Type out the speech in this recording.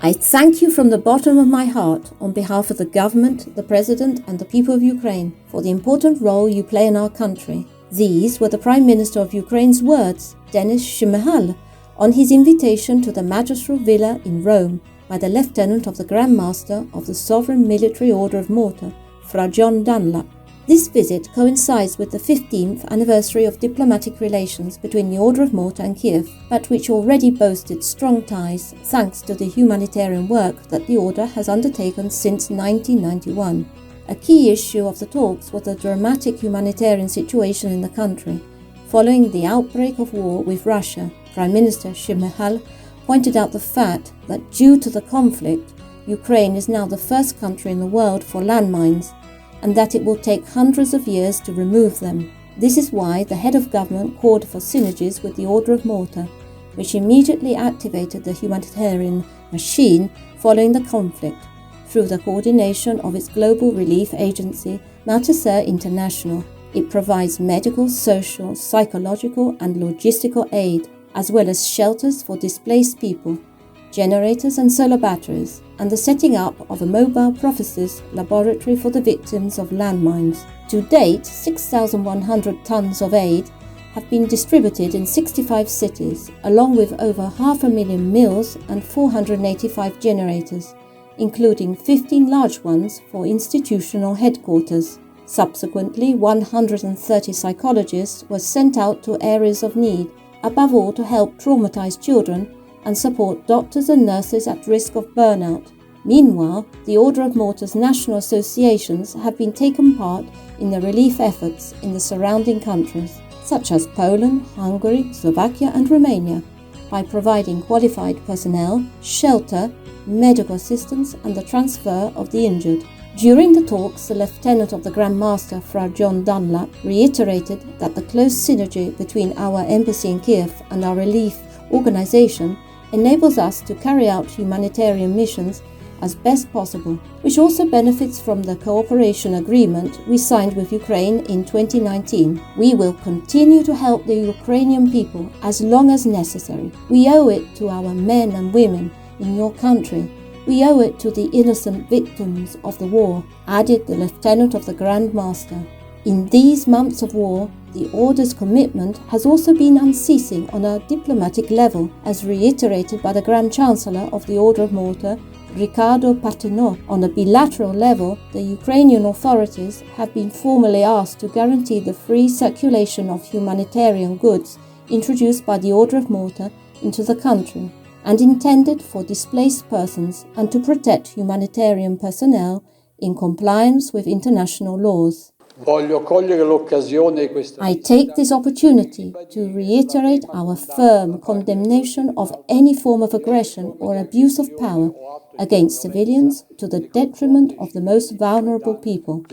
I thank you from the bottom of my heart on behalf of the government, the President and the people of Ukraine for the important role you play in our country. These were the Prime Minister of Ukraine's words, Denis Shmyal, on his invitation to the Magistral Villa in Rome by the Lieutenant of the Grand Master of the Sovereign Military Order of Malta, Fra John Dunlap. This visit coincides with the 15th anniversary of diplomatic relations between the Order of Malta and Kiev, but which already boasted strong ties thanks to the humanitarian work that the Order has undertaken since 1991. A key issue of the talks was the dramatic humanitarian situation in the country. Following the outbreak of war with Russia, Prime Minister Shmyal pointed out the fact that due to the conflict, Ukraine is now the first country in the world for landmines, and that it will take hundreds of years to remove them. This is why the head of government called for synergies with the Order of Malta, which immediately activated the humanitarian machine following the conflict through the coordination of its global relief agency, Malta International. It provides medical, social, psychological and logistical aid, as well as shelters for displaced people, generators and solar batteries, and the setting up of a mobile prophylaxis laboratory for the victims of landmines. To date, 6,100 tons of aid have been distributed in 65 cities, along with over 500,000 meals and 485 generators, including 15 large ones for institutional headquarters. Subsequently, 130 psychologists were sent out to areas of need, above all to help traumatized children and support doctors and nurses at risk of burnout. Meanwhile, the Order of Malta's national associations have been taking part in the relief efforts in the surrounding countries, such as Poland, Hungary, Slovakia and Romania, by providing qualified personnel, shelter, medical assistance and the transfer of the injured. During the talks, the Lieutenant of the Grand Master, Fra John Dunlap, reiterated that the close synergy between our embassy in Kiev and our relief organization enables us to carry out humanitarian missions as best possible, which also benefits from the cooperation agreement we signed with Ukraine in 2019. We will continue to help the Ukrainian people as long as necessary. We owe it to our men and women in your country. We owe it to the innocent victims of the war, added the Lieutenant of the Grand Master. In these months of war, the Order's commitment has also been unceasing on a diplomatic level, as reiterated by the Grand Chancellor of the Order of Malta, Riccardo Paterno. On a bilateral level, the Ukrainian authorities have been formally asked to guarantee the free circulation of humanitarian goods introduced by the Order of Malta into the country and intended for displaced persons, and to protect humanitarian personnel in compliance with international laws. I take this opportunity to reiterate our firm condemnation of any form of aggression or abuse of power against civilians to the detriment of the most vulnerable people.